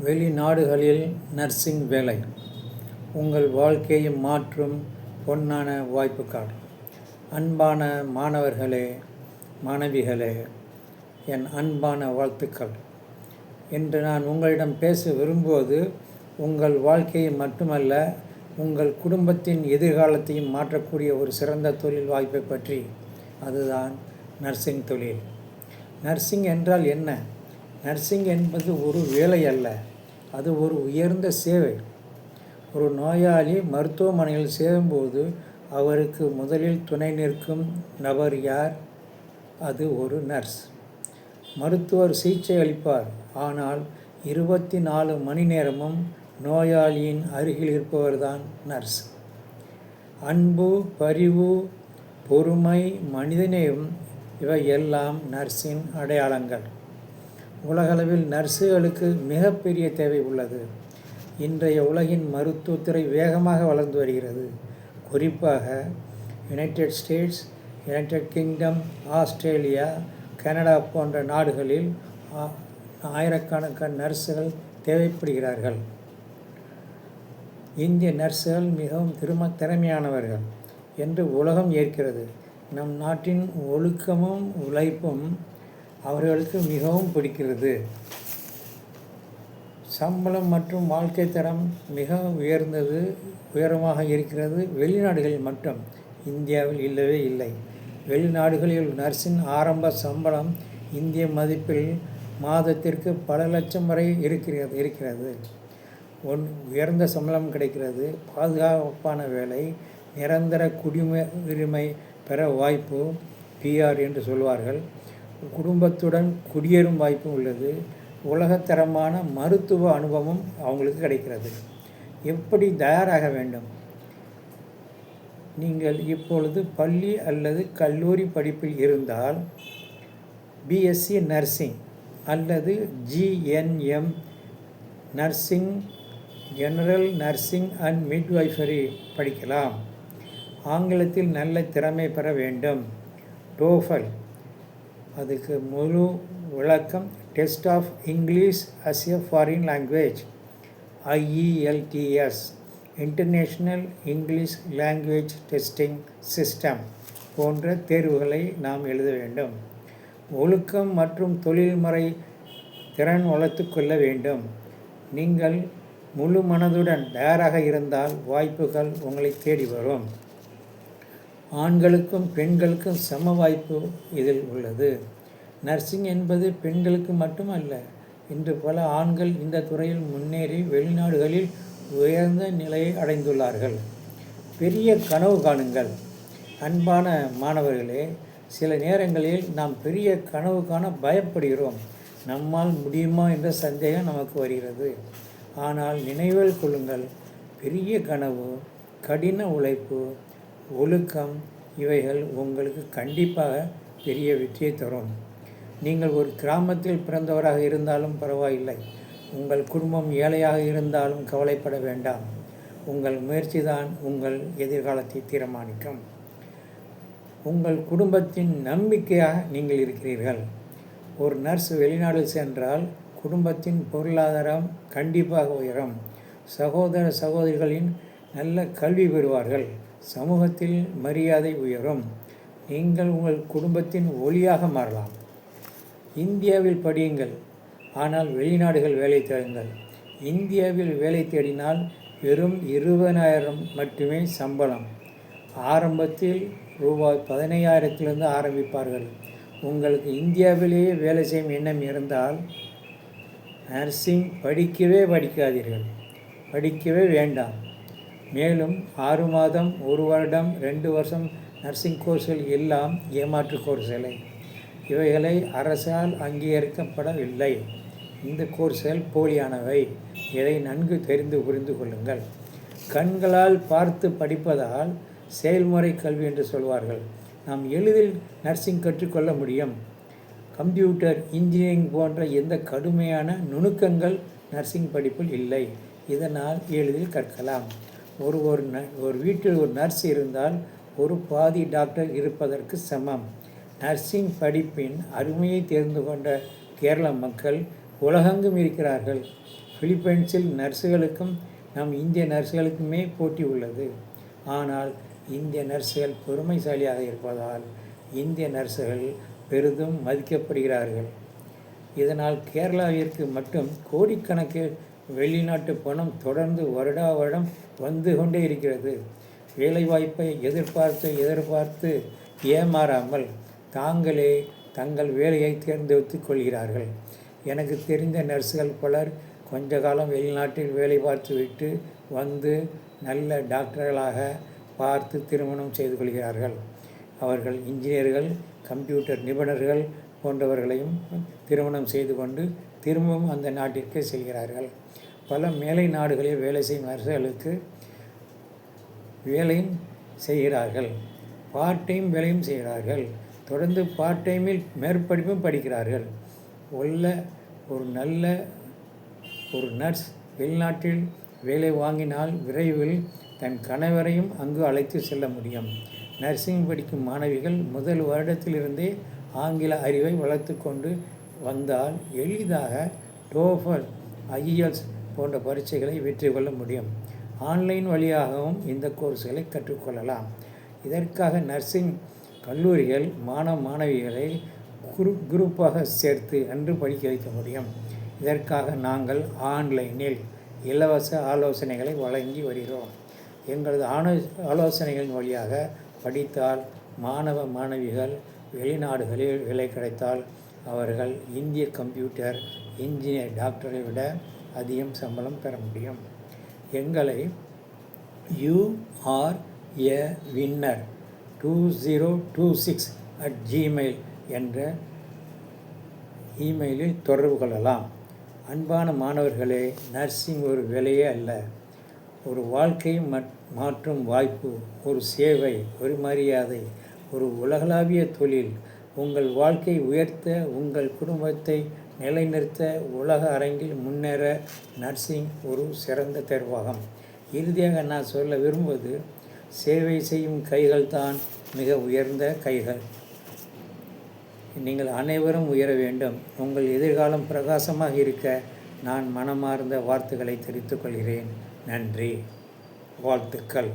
வெளிநாடுகளில் நர்சிங் வேலை உங்கள் வாழ்க்கையை மாற்றும் பொன்னான வாய்ப்புகள். அன்பான மாணவர்களே, மாணவிகளே, என் அன்பான வாழ்த்துக்கள். இன்று நான் உங்களிடம் பேச விரும்புவது உங்கள் வாழ்க்கையை மட்டுமல்ல, உங்கள் குடும்பத்தின் எதிர்காலத்தையும் மாற்றக்கூடிய ஒரு சிறந்த தொழில் வாய்ப்பை பற்றி. அதுதான் நர்சிங் தொழில். நர்சிங் என்றால் என்ன? நர்சிங் என்பது ஒரு வேலை அல்ல, அது ஒரு உயர்ந்த சேவை. ஒரு நோயாளி மருத்துவமனையில் சேரும்போது அவருக்கு முதலில் துணை நிற்கும் நபர் யார்? அது ஒரு நர்ஸ். மருத்துவர் சிகிச்சை அளிப்பார், ஆனால் 24 மணி நேரமும் நோயாளியின் அருகில் இருப்பவர்தான் நர்ஸ். அன்பு, பரிவு, பொறுமை, மனிதநேயம் இவை எல்லாம் நர்ஸின் அடையாளங்கள். உலகளவில் நர்ஸுகளுக்கு மிகப்பெரிய தேவை உள்ளது. இன்றைய உலகின் மருத்துவத்துறை வேகமாக வளர்ந்து வருகிறது. குறிப்பாக United states, United kingdom, Australia, Canada போன்ற நாடுகளில் ஆயிரக்கணக்கான நர்ஸுகள் தேவைப்படுகிறார்கள். இந்திய நர்ஸுகள் மிகவும் திறமையானவர்கள் என்று உலகம் ஏற்கிறது. நம் நாட்டின் ஒழுக்கமும் உழைப்பும் அவர்களுக்கு மிகவும் பிடிக்கிறது. சம்பளம் மற்றும் வாழ்க்கை தரம் மிக உயரமாக இருக்கிறது. வெளிநாடுகளில் மட்டும், இந்தியாவில் இல்லவே இல்லை. வெளிநாடுகளில் நர்ஸின் ஆரம்ப சம்பளம் இந்திய மதிப்பில் மாதத்திற்கு பல லட்சம் வரை இருக்கிறது. உயர்ந்த சம்பளம் கிடைக்கிறது, பாதுகாப்பான வேலை, நிரந்தர குடியுரிமை பெற வாய்ப்பு, PR என்று சொல்வார்கள், குடும்பத்துடன் குடியேறும் வாய்ப்பு உள்ளது, உலகத்தரமான மருத்துவ அனுபவம் அவங்களுக்கு கிடைக்கிறது. எப்படி தயாராக வேண்டும்? நீங்கள் இப்பொழுது பள்ளி அல்லது கல்லூரி படிப்பில் இருந்தால் BSc நர்சிங் அல்லது GNM nursing, general nursing and midwifery படிக்கலாம். ஆங்கிலத்தில் நல்ல திறமை பெற வேண்டும். TOEFL, அதுக்கு முழு விளக்கம் test of English as a foreign language, IELTS, international English language testing system போன்ற தேர்வுகளை நாம் எழுத வேண்டும். ஒழுக்கம் மற்றும் தொழில்முறை திறன் வளர்த்து கொள்ள வேண்டும். நீங்கள் முழு மனதுடன் தயாராக இருந்தால் வாய்ப்புகள் உங்களை தேடி வரும். ஆண்களுக்கும் பெண்களுக்கும் சம வாய்ப்பு இதில் உள்ளது. நர்சிங் என்பது பெண்களுக்கு மட்டுமல்ல. இன்று பல ஆண்கள் இந்த துறையில் முன்னேறி வெளிநாடுகளில் உயர்ந்த நிலையை அடைந்துள்ளார்கள். பெரிய கனவு காணுங்கள். அன்பான மாணவர்களே, சில நேரங்களில் நாம் பெரிய கனவு காண பயப்படுகிறோம். நம்மால் முடியுமா என்ற சந்தேகம் நமக்கு வருகிறது. ஆனால் நினைவில் கொள்ளுங்கள், பெரிய கனவு, கடின உழைப்பு, ஒழுக்கம் இவைகள் உங்களுக்கு கண்டிப்பாக பெரிய வெற்றியை தரும். நீங்கள் ஒரு கிராமத்தில் பிறந்தவராக இருந்தாலும் பரவாயில்லை. உங்கள் குடும்பம் ஏழையாக இருந்தாலும் கவலைப்பட வேண்டாம். உங்கள் முயற்சி தான் உங்கள் எதிர்காலத்தை தீர்மானிக்கும். உங்கள் குடும்பத்தின் நம்பிக்கையாக நீங்கள் இருக்கிறீர்கள். ஒரு நர்ஸ் வெளிநாடு சென்றால் குடும்பத்தின் பொருளாதாரம் கண்டிப்பாக உயரும். சகோதர சகோதரிகளின் நல்ல கல்வி பெறுவார்கள். சமூகத்தில் மரியாதை உயரும். நீங்கள் உங்கள் குடும்பத்தின் ஒளியாக மாறலாம். இந்தியாவில் படியுங்கள், ஆனால் வெளிநாடுகள் வேலை தேடுங்கள். இந்தியாவில் வேலை தேடினால் வெறும் 20,000 மட்டுமே சம்பளம். ஆரம்பத்தில் ரூபாய் 15,000 ஆரம்பிப்பார்கள். உங்களுக்கு இந்தியாவிலேயே வேலை செய்யும் எண்ணம் இருந்தால் நர்சிங் படிக்காதீர்கள், படிக்கவே வேண்டாம். மேலும் 6 மாதம், 1 வருடம், 2 வருஷம் நர்சிங் கோர்ஸ்கள் எல்லாம் ஏமாற்று கோர்ஸ்களை. இவைகளை அரசால் அங்கீகரிக்கப்படவில்லை. இந்த கோர்ஸ்கள் போலியானவை. இதை நன்கு புரிந்து கொள்ளுங்கள். கண்களால் பார்த்து படிப்பதால் செயல்முறை கல்வி என்று சொல்வார்கள். நாம் எளிதில் நர்சிங் கற்றுக்கொள்ள முடியும். கம்ப்யூட்டர், இன்ஜினியரிங் போன்ற எந்த கடுமையான நுணுக்கங்கள் நர்சிங் படிப்பில் இல்லை. இதனால் எளிதில் கற்கலாம். ஒரு வீட்டில் ஒரு நர்ஸ் இருந்தால் ஒரு பாதி டாக்டர் இருப்பதற்கு சமம். நர்சிங் படிப்பின் அருமையை தெரிந்து கொண்ட கேரள மக்கள் உலகெங்கும் இருக்கிறார்கள். பிலிப்பைன்ஸில் நர்ஸுகளுக்கும் நம் இந்திய நர்ஸுகளுக்குமே போட்டி உள்ளது. ஆனால் இந்திய நர்ஸுகள் பொறுமைசாலியாக இருப்பதால் இந்திய நர்ஸுகள் பெரிதும் மதிக்கப்படுகிறார்கள். இதனால் கேரளாவிற்கு மட்டும் கோடிக்கணக்கில் வெளிநாட்டு பணம் தொடர்ந்து வருடா வருடம் வந்து கொண்டே இருக்கிறது. வேலைவாய்ப்பை எதிர்பார்த்து ஏமாறாமல் தாங்களே தங்கள் வேலையை தேர்ந்தெடுத்து கொள்கிறார்கள். எனக்கு தெரிந்த நர்ஸுகள் பலர் கொஞ்ச காலம் வெளிநாட்டில் வேலை பார்த்துவிட்டு வந்து நல்ல டாக்டர்களாக பார்த்து திருமணம் செய்து கொள்கிறார்கள். அவர்கள் இன்ஜினியர்கள், கம்ப்யூட்டர் நிபுணர்கள் போன்றவர்களையும் திருமணம் செய்து கொண்டு திரும்பவும் அந்த நாட்டிற்கு செல்கிறார்கள். பல மேலை நாடுகளில் வேலை செய்யும் நர்ஸுகளுக்கு வேலையும் செய்கிறார்கள், பார்ட் டைம் வேலையும் செய்கிறார்கள். தொடர்ந்து பார்ட் டைமில் மேற்படிப்பும் படிக்கிறார்கள். ஒரு நர்ஸ் வெளிநாட்டில் வேலை வாங்கினால் விரைவில் தன் கணவரையும் அங்கு அழைத்து செல்ல முடியும். நர்சிங் படிக்கும் மாணவிகள் முதல் வருடத்திலிருந்தே ஆங்கில அறிவை வளர்த்து கொண்டு வந்தால் எளிதாக டோஃபல், ஐஎல்ஸ் போன்ற பரீட்சைகளை வெற்றி கொள்ள முடியும். ஆன்லைன் வழியாகவும் இந்த கோர்ஸ்களை கற்றுக்கொள்ளலாம். இதற்காக நர்சிங் கல்லூரிகள் மாணவிகளை குரூப்பாக சேர்த்து அன்று படிக்க வைக்க முடியும். இதற்காக நாங்கள் ஆன்லைனில் இலவச ஆலோசனைகளை வழங்கி வருகிறோம். எங்களது ஆலோசனைகளின் வழியாக படித்தால் மாணவிகள் வெளிநாடுகளில் வேலை கிடைத்தால் அவர்கள் இந்திய கம்ப்யூட்டர் இன்ஜினியர், டாக்டரை விட அதிகம் சம்பளம் பெற முடியும். எங்களை youarewinner2026@gmail என்ற இமெயிலில் தொடர்பு கொள்ளலாம். அன்பான மாணவர்களே, நர்சிங் ஒரு வேலையே அல்ல, ஒரு வாழ்க்கையை மாற்றும் வாய்ப்பு, ஒரு சேவை, ஒரு மரியாதை, ஒரு உலகளாவிய தொழில். உங்கள் வாழ்க்கை உயர்த்த, உங்கள் குடும்பத்தை நிலைநிறுத்த, உலக அரங்கில் முன்னேற நர்சிங் ஒரு சிறந்த தேர்வாகும். இறுதியாக நான் சொல்ல விரும்புவது, சேவை செய்யும் கைகள் தான் மிக உயர்ந்த கைகள். நீங்கள் அனைவரும் உயர வேண்டும். உங்கள் எதிர்காலம் பிரகாசமாக இருக்க நான் மனமார்ந்த வாழ்த்துக்களை தெரிவித்துக் கொள்கிறேன். நன்றி, வாழ்த்துக்கள்.